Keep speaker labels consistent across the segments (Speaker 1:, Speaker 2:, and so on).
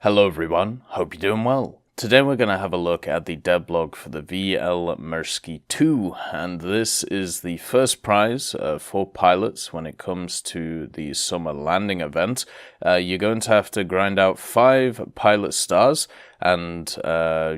Speaker 1: Hello everyone, hope you're doing well. Today we're going to have a look at the devblog for the Myrsky II, and this is the first prize for pilots when it comes to the summer landing event. You're going to have to grind out 5 pilot stars and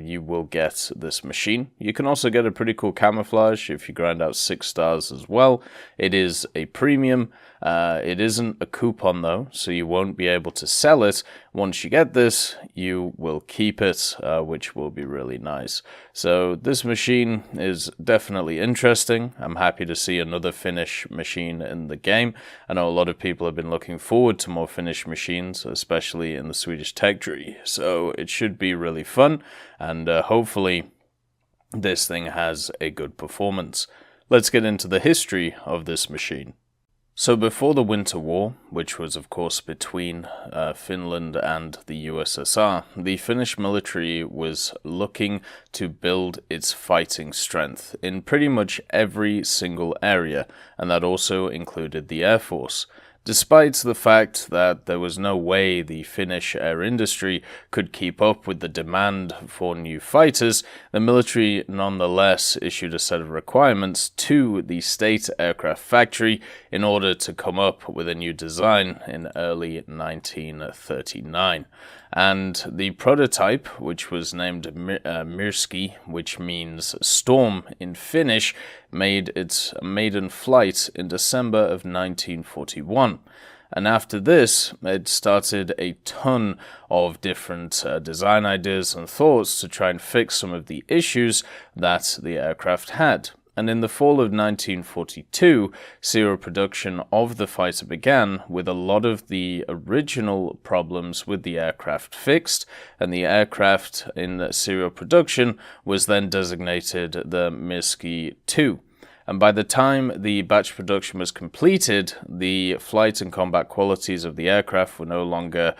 Speaker 1: you will get this machine. You can also get a pretty cool camouflage if you grind out 6 stars as well. It is a premium. It isn't a coupon though, so you won't be able to sell it. Once you get this, you will keep it, which will be really nice. So this machine is definitely interesting. I'm happy to see another Finnish machine in the game. I know a lot of people have been looking forward to more Finnish machines, especially in the Swedish tech tree. So it should be really fun, and hopefully this thing has a good performance. Let's get into the history of this machine. So before the Winter War, which was of course between Finland and the USSR, the Finnish military was looking to build its fighting strength in pretty much every single area, and that also included the Air Force. Despite the fact that there was no way the Finnish air industry could keep up with the demand for new fighters, the military nonetheless issued a set of requirements to the state aircraft factory in order to come up with a new design in early 1939. And the prototype, which was named Myrsky, which means storm in Finnish, made its maiden flight in December of 1941. And after this, it started a ton of different design ideas and thoughts to try and fix some of the issues that the aircraft had. And in the fall of 1942, serial production of the fighter began, with a lot of the original problems with the aircraft fixed, and the aircraft in serial production was then designated the Myrsky II. And by the time the batch production was completed, the flight and combat qualities of the aircraft were no longer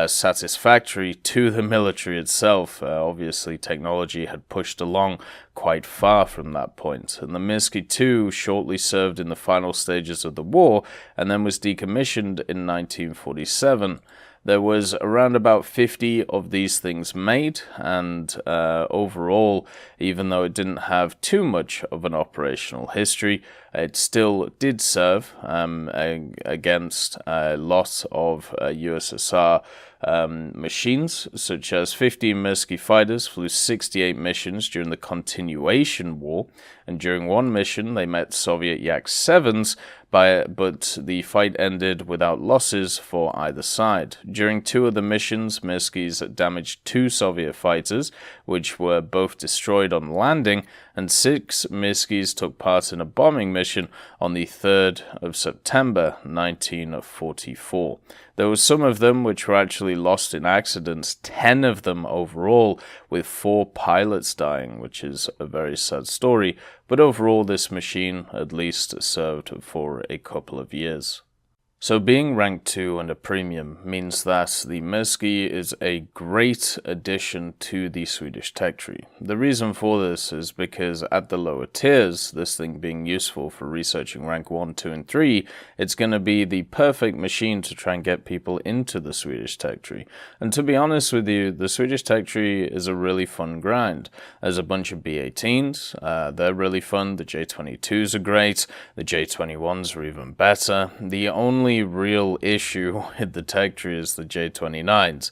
Speaker 1: satisfactory to the military itself. Obviously, technology had pushed along quite far from that point. And the Myrsky II shortly served in the final stages of the war and then was decommissioned in 1947. There was around about 50 of these things made, and overall, even though it didn't have too much of an operational history, it still did serve against a lot of USSR machines, such as 15 Myrsky fighters flew 68 missions during the Continuation War, and during one mission they met Soviet Yak-7s, but the fight ended without losses for either side. During 2 of the missions, Myrskys damaged 2 Soviet fighters, which were both destroyed on landing, and 6 Myrskys took part in a bombing mission on the 3rd of September 1944. There were some of them which were actually lost in accidents, 10 of them overall, with 4 pilots dying, which is a very sad story, but overall this machine at least served for a couple of years. So being ranked 2 and a premium means that the Myrsky is a great addition to the Swedish tech tree. The reason for this is because at the lower tiers, this thing being useful for researching rank 1, 2, and 3, it's going to be the perfect machine to try and get people into the Swedish tech tree. And to be honest with you, the Swedish tech tree is a really fun grind. There's a bunch of B-18s, they're really fun, the J-22s are great, the J-21s are even better. The only real issue with the tech tree is the J-29s.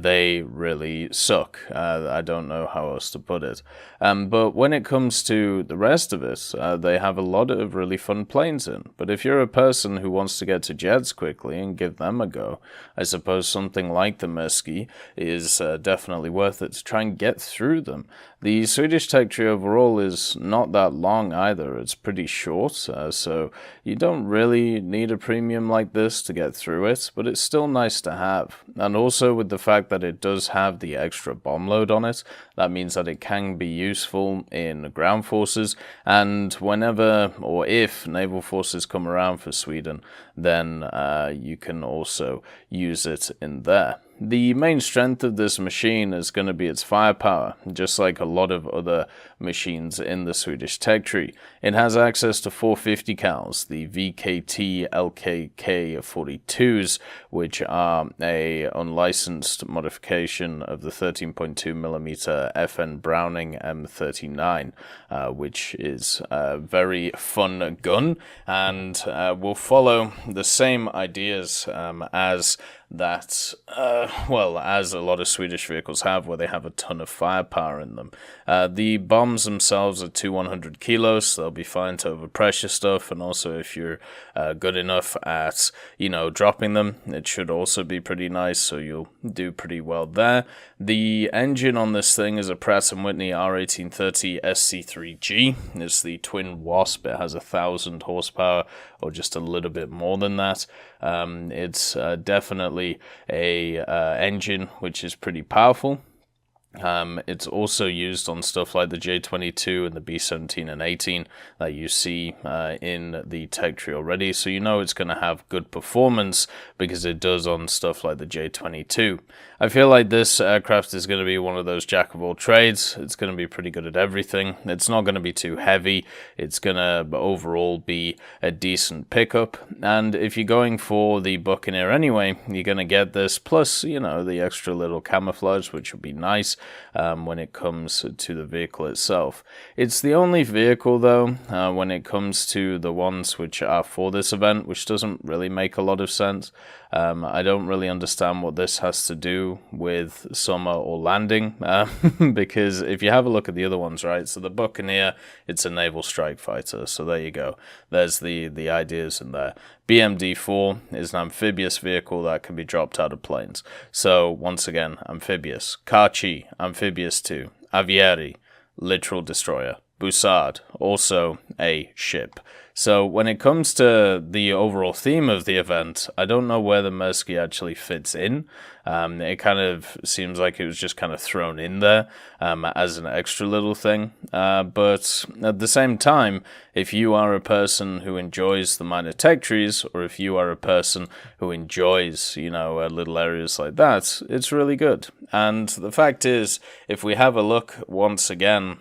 Speaker 1: They really suck. I don't know how else to put it. But when it comes to the rest of it, they have a lot of really fun planes in. But if you're a person who wants to get to jets quickly and give them a go, I suppose something like the Myrsky is definitely worth it to try and get through them. The Swedish tech tree overall is not that long either. It's pretty short, so you don't really need a premium like this to get through it, but it's still nice to have. And also with the fact that it does have the extra bomb load on it, that means that it can be useful in ground forces, and whenever or if naval forces come around for Sweden, then you can also use it in there. The main strength of this machine is going to be its firepower, just like a lot of other machines in the Swedish tech tree. It has access to 450 cals, the VKT LKK 42s, which are a unlicensed modification of the 13.2mm FN Browning M39, which is a very fun gun, and will follow the same ideas as that, as a lot of Swedish vehicles have, where they have a ton of firepower in them. The bombs themselves are 100 kilos, so they'll be fine to overpressure stuff, and also if you're good enough at, dropping them, it should also be pretty nice, so you'll do pretty well there. The engine on this thing is a Pratt & Whitney R1830 SC3G. It's the twin Wasp. It has 1,000 horsepower, or just a little bit more than that. It's definitely a engine which is pretty powerful. It's also used on stuff like the J22 and the B17 and 18 that you see in the tech tree already, so it's going to have good performance because it does on stuff like the J22. I feel like this aircraft is going to be one of those jack of all trades. It's going to be pretty good at everything. It's not going to be too heavy. It's going to overall be a decent pickup, and if you're going for the Buccaneer anyway, you're going to get this plus the extra little camouflage, which would be nice when it comes to the vehicle itself. It's the only vehicle, though, when it comes to the ones which are for this event, which doesn't really make a lot of sense. I don't really understand what this has to do with summer or landing, because if you have a look at the other ones, right, so the Buccaneer, it's a naval strike fighter, so there you go. There's the ideas in there. BMD-4 is an amphibious vehicle that can be dropped out of planes. So, once again, amphibious. Kachi, amphibious too. Avieri, literal destroyer. Bussard, also a ship. So when it comes to the overall theme of the event, I don't know where the Myrsky actually fits in. It kind of seems like it was just kind of thrown in there as an extra little thing. But at the same time, if you are a person who enjoys the minor tech trees, or if you are a person who enjoys, little areas like that, it's really good. And the fact is, if we have a look once again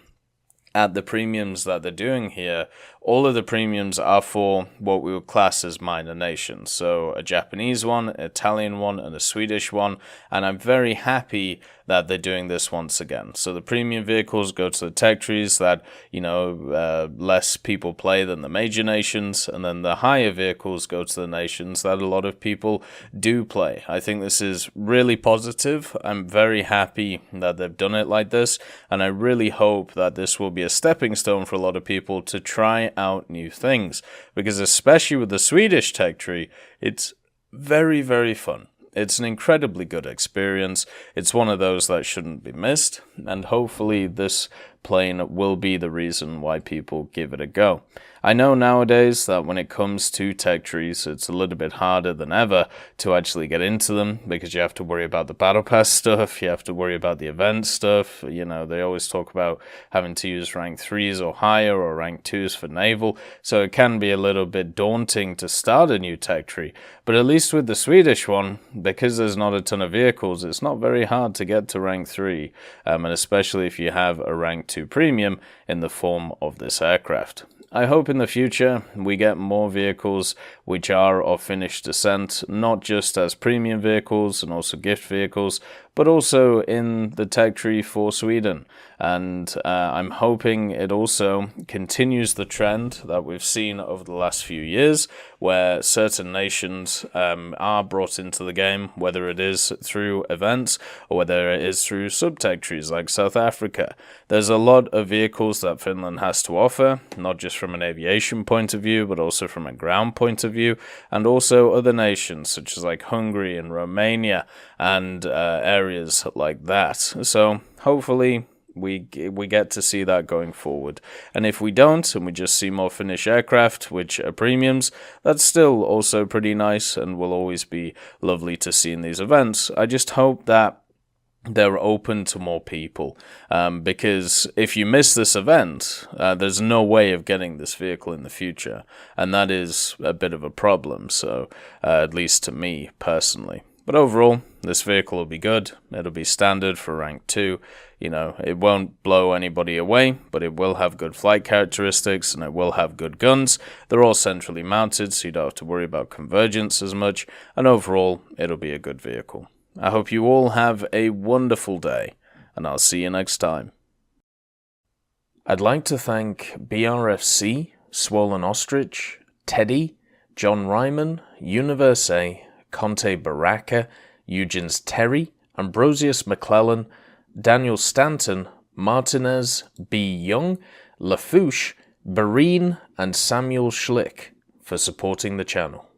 Speaker 1: at the premiums that they're doing here, all of the premiums are for what we would class as minor nations. So a Japanese one, an Italian one, and a Swedish one. And I'm very happy that they're doing this once again. So the premium vehicles go to the tech trees that, less people play than the major nations. And then the higher vehicles go to the nations that a lot of people do play. I think this is really positive. I'm very happy that they've done it like this. And I really hope that this will be a stepping stone for a lot of people to try out new things, because especially with the Swedish tech tree, it's very, very fun. It's an incredibly good experience. It's one of those that shouldn't be missed, and hopefully this plane will be the reason why people give it a go. I know nowadays that when it comes to tech trees, it's a little bit harder than ever to actually get into them, because you have to worry about the battle pass stuff, you have to worry about the event stuff. They always talk about having to use rank 3s or higher, or rank 2s for naval, so it can be a little bit daunting to start a new tech tree. But at least with the Swedish one, because there's not a ton of vehicles, it's not very hard to get to rank 3, and especially if you have a rank 2 premium in the form of this aircraft. I hope in the future we get more vehicles which are of finished descent, not just as premium vehicles and also gift vehicles, but also in the tech tree for Sweden. And I'm hoping it also continues the trend that we've seen over the last few years, where certain nations are brought into the game, whether it is through events or whether it is through sub-tech trees like South Africa. There's a lot of vehicles that Finland has to offer, not just from an aviation point of view, but also from a ground point of view, and also other nations such as like Hungary and Romania and areas like that. So hopefully we get to see that going forward. And if we don't, and we just see more Finnish aircraft, which are premiums, that's still also pretty nice and will always be lovely to see in these events. I just hope that they're open to more people, because if you miss this event, there's no way of getting this vehicle in the future, and that is a bit of a problem, so at least to me personally. But overall, this vehicle will be good. It'll be standard for rank 2. You know, it won't blow anybody away, but it will have good flight characteristics and it will have good guns. They're all centrally mounted, so you don't have to worry about convergence as much. And overall, it'll be a good vehicle. I hope you all have a wonderful day, and I'll see you next time. I'd like to thank BRFC, Swollen Ostrich, Teddy, John Ryman, Universe, Conte Baraka, Eugens Terry, Ambrosius McClellan, Daniel Stanton, Martinez, B. Young, Lafouche, Barine, and Samuel Schlick for supporting the channel.